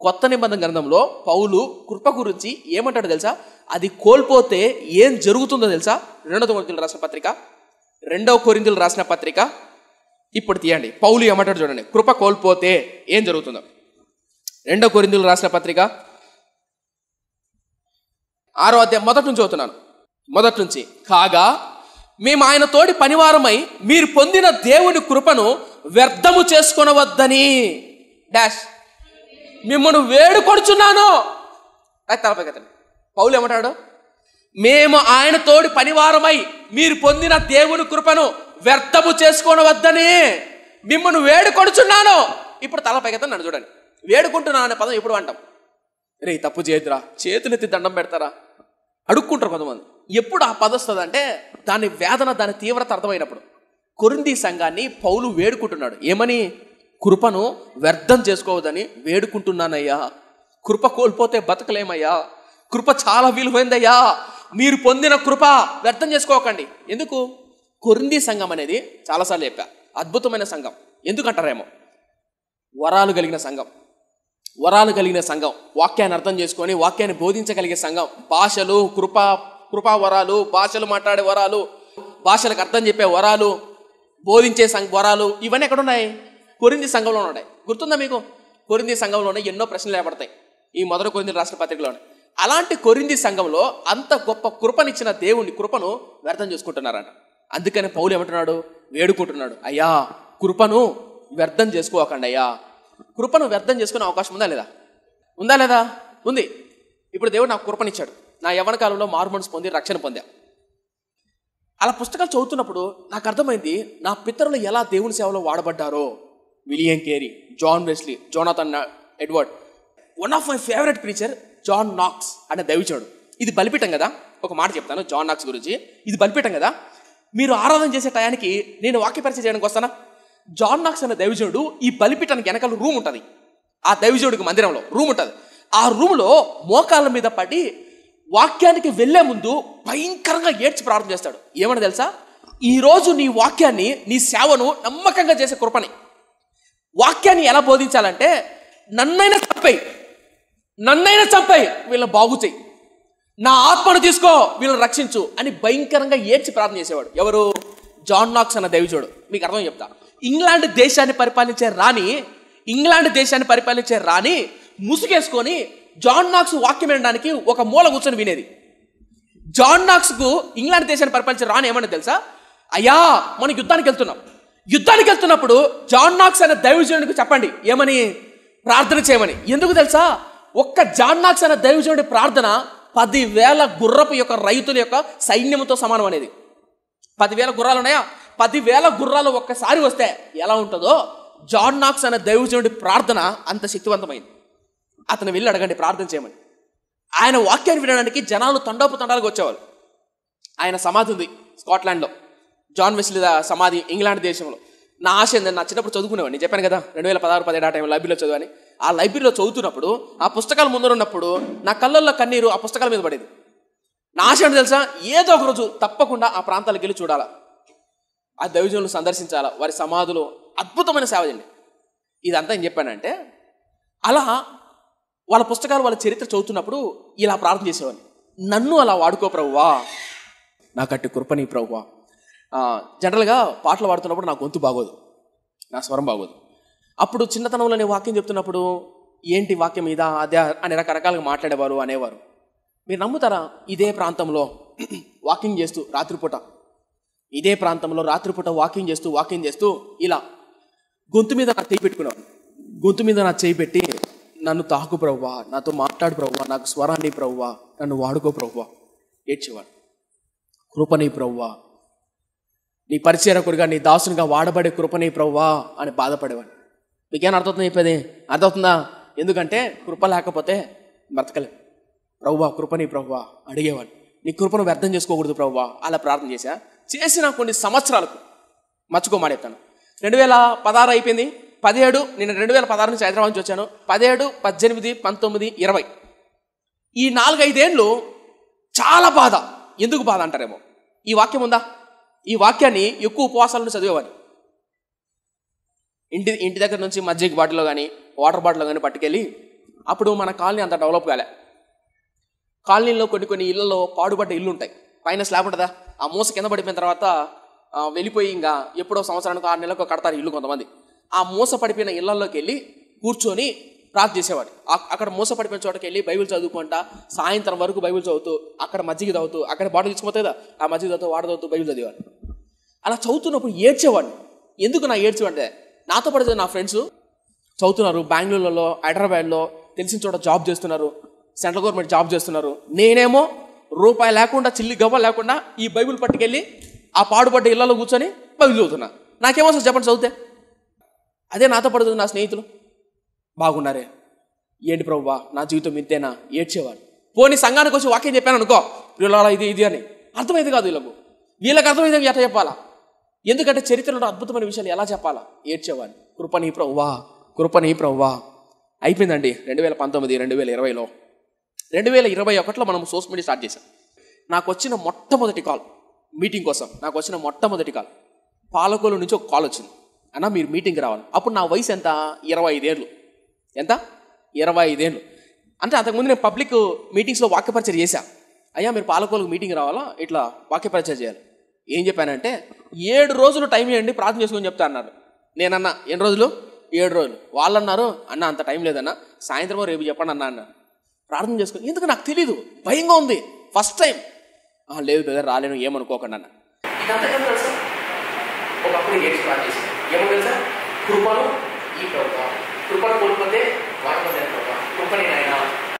కొత్త నిబంధన గ్రంథంలో పౌలు కృప గురించి ఏమంటాడు తెలుసా? అది కోల్పోతే ఏం జరుగుతుందో తెలుసా? 2 కొరింథీయులకు రాసిన పత్రిక ఇప్పుడు తీయండి. పౌలు ఏమంటాడు చూడండి, కృప కోల్పోతే ఏం జరుగుతుందో. 2 కొరింథీయులకు రాసిన పత్రిక 6వ అధ్యాయం మొదటి నుంచి చదువుతున్నాను. మొదటి నుంచి. కాగా మేము ఆయన తోటి పనివారమై మీరు పొందిన దేవుని కృపను వ్యర్థము చేసుకొనవద్దని డాష్ మిమ్మల్ని వేడుకొడుచున్నాను. తలపై కదండి. పౌలు ఏమంటాడు? మేము ఆయన తోడి పనివారమై మీరు పొందిన దేవుని కృపను వ్యర్థము చేసుకోనవద్దని మిమ్మల్ని వేడుకొడుచున్నాను. ఇప్పుడు తలపై కదా నన్ను చూడండి. వేడుకుంటున్నాను అనే పదం ఎప్పుడు అంటాం? రే తప్పు చేయదురా, చేతులెత్తి దండం పెడతారా అడుక్కుంటారు కొంతమంది. ఎప్పుడు ఆ పదం వస్తుంది అంటే దాని వేదన, దాని తీవ్రత అర్థమైనప్పుడు. కొరింథీ సంఘాన్ని పౌలు వేడుకుంటున్నాడు. ఏమని? కృపను వ్యర్థం చేసుకోవద్దని వేడుకుంటున్నానయ్యా. కృప కోల్పోతే బతకలేమయ్యా. కృప చాలా విలువైందయ్యా. మీరు పొందిన కృప వ్యర్థం చేసుకోకండి. ఎందుకు? కొరింథీ సంఘం అనేది చాలాసార్లు చెప్పా, అద్భుతమైన సంఘం. ఎందుకంటారేమో, వరాలు కలిగిన సంఘం. వాక్యాన్ని అర్థం చేసుకొని వాక్యాన్ని బోధించగలిగే సంఘం. భాషలు, కృపా వరాలు, భాషలు మాట్లాడే వరాలు, భాషలకు అర్థం చెప్పే వరాలు, బోధించే వరాలు, ఇవన్నీ ఎక్కడున్నాయి? కొరింథీ సంఘంలో ఉన్నాయి. గుర్తుందా మీకు? కొరింథీ సంఘంలోనే ఎన్నో ప్రశ్నలు ఏర్పడతాయి ఈ 1 కొరింథీయుల రాసిన పత్రికలోనే. అలాంటి కొరింథీ సంఘంలో అంత గొప్ప కృపనిచ్చిన దేవుని కృపను వ్యర్థం చేసుకుంటున్నారంట. అందుకని పౌలు ఏమంటున్నాడు? వేడుకుంటున్నాడు, అయ్యా కృపను వ్యర్థం చేసుకోకండి అయ్యా. కృపను వ్యర్థం చేసుకునే అవకాశం ఉందా లేదా? ఉంది. ఇప్పుడు దేవుడు నాకు కృపనిచ్చాడు. నా యవ్వన కాలంలో మారుమనసు పొంది రక్షణ పొందా. అలా పుస్తకాలు చదువుతున్నప్పుడు నాకు అర్థమైంది నా పితరులు ఎలా దేవుని సేవలో వాడబడ్డారో. William Carey, John Wesley, Jonathan Edward. One of my favourite preacher John Knox అనే దైవజనుడు. ఇది బలిపీఠం కదా. ఒక మాట చెప్తాను జాన్ నాక్స్ గురించి. ఇది బలిపీఠం కదా. మీరు ఆరాధన చేసే టయానికి నేను వాక్య పరిచయం చేయడానికి వస్తానా? జాన్ నాక్స్ అనే దైవజనుడు ఈ బలిపీఠానికి వెనకాల రూమ్ ఉంటుంది. ఆ దైవజనుడికి మందిరంలో రూమ్ ఉంటుంది. ఆ రూమ్లో మోకాళ్ళ మీద పడి వాక్యానికి వెళ్లే ముందు భయంకరంగా ఏడ్చి ప్రార్థన చేస్తాడు. ఏమని తెలుసా? ఈరోజు నీ వాక్యాన్ని, నీ సేవను నమ్మకంగా చేసే కృపని, వాక్యాన్ని ఎలా బోధించాలంటే నన్నైనా చంపేయి వీళ్ళని బాగు చేయి, నా ఆత్మను తీసుకో వీళ్ళని రక్షించు అని భయంకరంగా ఏడ్చి ప్రార్థన చేసేవాడు. ఎవరు? జాన్ నాక్స్ అన్న దైవజనుడు. మీకు అర్థం చెప్తా. ఇంగ్లాండ్ దేశాన్ని పరిపాలించే రాణి ముసుగేసుకొని జాన్ నాక్స్ వాక్యం వినడానికి ఒక మూల కూర్చొని వినేది. జాన్ నాక్స్కు ఇంగ్లాండ్ దేశాన్ని పరిపాలించే రాణి ఏమన్నా తెలుసా? అయ్యా మనం యుద్ధానికి వెళ్తున్నప్పుడు జాన్ నాక్స్ అనే దైవజనుడికి చెప్పండి ఏమని? ప్రార్థన చేయమని. ఎందుకు తెలుసా? ఒక్క జాన్ నాక్స్ అనే దైవజనుడి ప్రార్థన 10,000 గుర్రపు యొక్క రైతుల యొక్క సైన్యంతో సమానం అనేది. 10,000 గుర్రాలు ఉన్నాయా? 10,000 గుర్రాలు ఒక్కసారి వస్తే ఎలా ఉంటుందో జాన్ నాక్స్ అనే దైవజనుడి ప్రార్థన అంత శక్తివంతమైంది. అతను వెళ్ళి అడగండి ప్రార్థన చేయమని. ఆయన వాక్యాన్ని వినడానికి జనాలు తండాలుగా వచ్చేవాళ్ళు. ఆయన సమాధి ఉంది స్కాట్లాండ్లో, జాన్ వెస్లీ సమాధి ఇంగ్లాండ్ దేశంలో. నా ఆశ ఏంటంటే, నా చిన్నప్పుడు చదువుకునేవాడిని, నేను చెప్పాను కదా 2016-17 ఆ టైంలో లైబ్రరీలో చదివాని. ఆ లైబ్రరీలో చదువుతున్నప్పుడు ఆ పుస్తకాలు ముందరున్నప్పుడు నా కళ్ళల్లో కన్నీరు ఆ పుస్తకాల మీద పడేది. నా ఆశ ఏంటో తెలుసా? ఏదో ఒక రోజు తప్పకుండా ఆ ప్రాంతాలకు వెళ్ళి చూడాలా, ఆ దైవజనులను సందర్శించాలా, వారి సమాధులు. అద్భుతమైన సేవ చేయండి. ఇదంతా ఏం చెప్పానంటే, అలా వాళ్ళ పుస్తకాలు, వాళ్ళ చరిత్ర చదువుతున్నప్పుడు ఇలా ప్రార్థన చేసేవాడిని, నన్ను అలా వాడుకో ప్రభువా, నాకట్టి కృపని ప్రభువా. జనరల్గా పాటలు పాడుతున్నప్పుడు నా గొంతు బాగోదు, నా స్వరం బాగోదు. అప్పుడు చిన్నతనంలో నేను వాక్యం చెప్తున్నప్పుడు ఏంటి వాక్యం ఇదా అదే అని రకరకాలుగా మాట్లాడేవారు, అనేవారు. మీరు నమ్ముతారా? ఇదే ప్రాంతంలో వాకింగ్ చేస్తూ రాత్రిపూట వాకింగ్ చేస్తూ ఇలా గొంతు మీద నా చేయి పెట్టుకున్నాను. గొంతు మీద నా చేయి పెట్టి, నన్ను తాకు ప్రభువా, నాతో మాట్లాడు ప్రభువా, నాకు స్వరాన్ని ప్రభువా, నన్ను వాడుకో ప్రభువా ఏడ్చేవాడు. కృపని ప్రభువా, నీ పరిచయకుడిగా, నీ దాసునిగా వాడబడే కృపని ప్రభువా అని బాధపడేవాడు. మీకేం అర్థమవుతుంది చెప్పేది? అర్థమవుతుందా? ఎందుకంటే కృప లేకపోతే బ్రతకలే. ప్రభువా కృపని ప్రభువా అడిగేవాడు. నీ కృపను వ్యర్థం చేసుకోకూడదు ప్రభువా. అలా ప్రార్థన చేసిన కొన్ని సంవత్సరాలకు మర్చిపోమాడేస్తాను. 2016 అయిపోయింది, 17 నేను 2016 నుంచి హైదరాబాద్ నుంచి వచ్చాను. 17, 18, 19, 20 ఈ 4-5 ఏళ్ళు చాలా బాధ. ఎందుకు బాధ అంటారేమో, ఈ వాక్యం ఉందా? ఈ వాక్యాన్ని ఎక్కువ ఉపవాసాలను చదివేవాడిని. ఇంటి దగ్గర నుంచి మజ్జిగ బాటిల్లో కానీ వాటర్ బాటిల్లో కానీ పట్టుకెళ్ళి అప్పుడు మన కాలనీ అంత డెవలప్ కాలే. కాలనీలో కొన్ని ఇళ్లలో పాడుపడ్డ ఇల్లు ఉంటాయి, పైన స్లాబ్ ఉంటుందా, ఆ మూస కింద పడిపోయిన తర్వాత వెళ్ళిపోయి ఇంకా ఎప్పుడో సంవత్సరానికి 6 నెలలకు కడతారు ఇల్లు కొంతమంది. ఆ మూస పడిపోయిన ఇళ్లలోకి వెళ్ళి కూర్చొని ప్రార్థన చేసేవాడు. అక్కడ మూస పడిపోయిన చోటకి వెళ్ళి బైబిల్ చదువుకుంటా సాయంత్రం వరకు బైబిల్ చదువుతూ, అక్కడ మజ్జిగ తాగుతూ, అక్కడ బాటిల్ తీసుకుపోతే కదా ఆ మజ్జిగ తాగుతూ వాటర్ తాగుతూ బైబిల్ చదివాడు. అలా చదువుతున్నప్పుడు ఏడ్చేవాడిని. ఎందుకు నా ఏడ్చేవాడే, నాతో పాటు నా ఫ్రెండ్స్ చదువుతున్నారు, బెంగళూరులో, హైదరాబాద్లో తెలిసిన చోట జాబ్ చేస్తున్నారు, సెంట్రల్ గవర్నమెంట్ జాబ్ చేస్తున్నారు. నేనేమో రూపాయి లేకుండా, చిల్లి గవ్వ లేకుండా ఈ బైబిల్ పట్టుకెళ్ళి ఆ పాడుపడ్డ ఇళ్లలో కూర్చొని బైబిల్ చదువుతున్నా. నాకేమో అసలు చెప్పండి చదివితే. అదే నాతో పడుతుంది నా స్నేహితులు, బాగున్నారే, ఏంటి ప్రభువా నా జీవితం ఇంతేనా, ఏడ్చేవాడు. పోనీ సంఘానికి వచ్చి వాక్యం చెప్పాను అనుకో, వీళ్ళ ఇది అని అర్థమైంది కాదు, వీళ్ళకి అర్థమైంది ఎట్లా చెప్పాలా, ఎందుకంటే చరిత్రలో అద్భుతమైన విషయాలు ఎలా చెప్పాలా, ఏడ్చేవాడు. కృపని ప్రభువా. అయిపోయిందండి 2019, 2020లో. 2021లో మనం సోషల్ మీడియా స్టార్ట్ చేశాం. నాకు వచ్చిన మొట్టమొదటి కాల్ మీటింగ్ కోసం, పాలకోలు నుంచి ఒక కాల్ వచ్చింది, అన్న మీరు మీటింగ్కి రావాలి. అప్పుడు నా వయసు ఎంత, 25 ఏళ్ళు. ఎంత, 25 ఏళ్ళు. అంటే అంతకుముందు నేను పబ్లిక్ మీటింగ్స్లో వాక్యపరిచయం చేశాను. అయ్యా మీరు పాలకోలకు మీటింగ్ రావాలా, ఇట్లా వాక్యపరిచయం చేయాలి. ఏం చెప్పానంటే 7 రోజులు టైం ఇవ్వండి ప్రార్థన చేసుకొని చెప్తా అన్నారు. నేనన్నా ఎన్ని రోజులు, 7 రోజులు. వాళ్ళు అన్నారు అన్న అంత టైం లేదన్నా, సాయంత్రం రేపు చెప్పండి అన్నా ప్రార్థన చేసుకుని. ఎందుకు నాకు తెలీదు, భయంగా ఉంది, ఫస్ట్ టైం. లేదు బ్రదర్ రాలేను ఏమనుకోకండి అన్న. ఒకప్పుడు ఏం స్టార్ట్ చేసి ఏమో తెలుసా, కృపను కోల్పోతే కృపని నాయన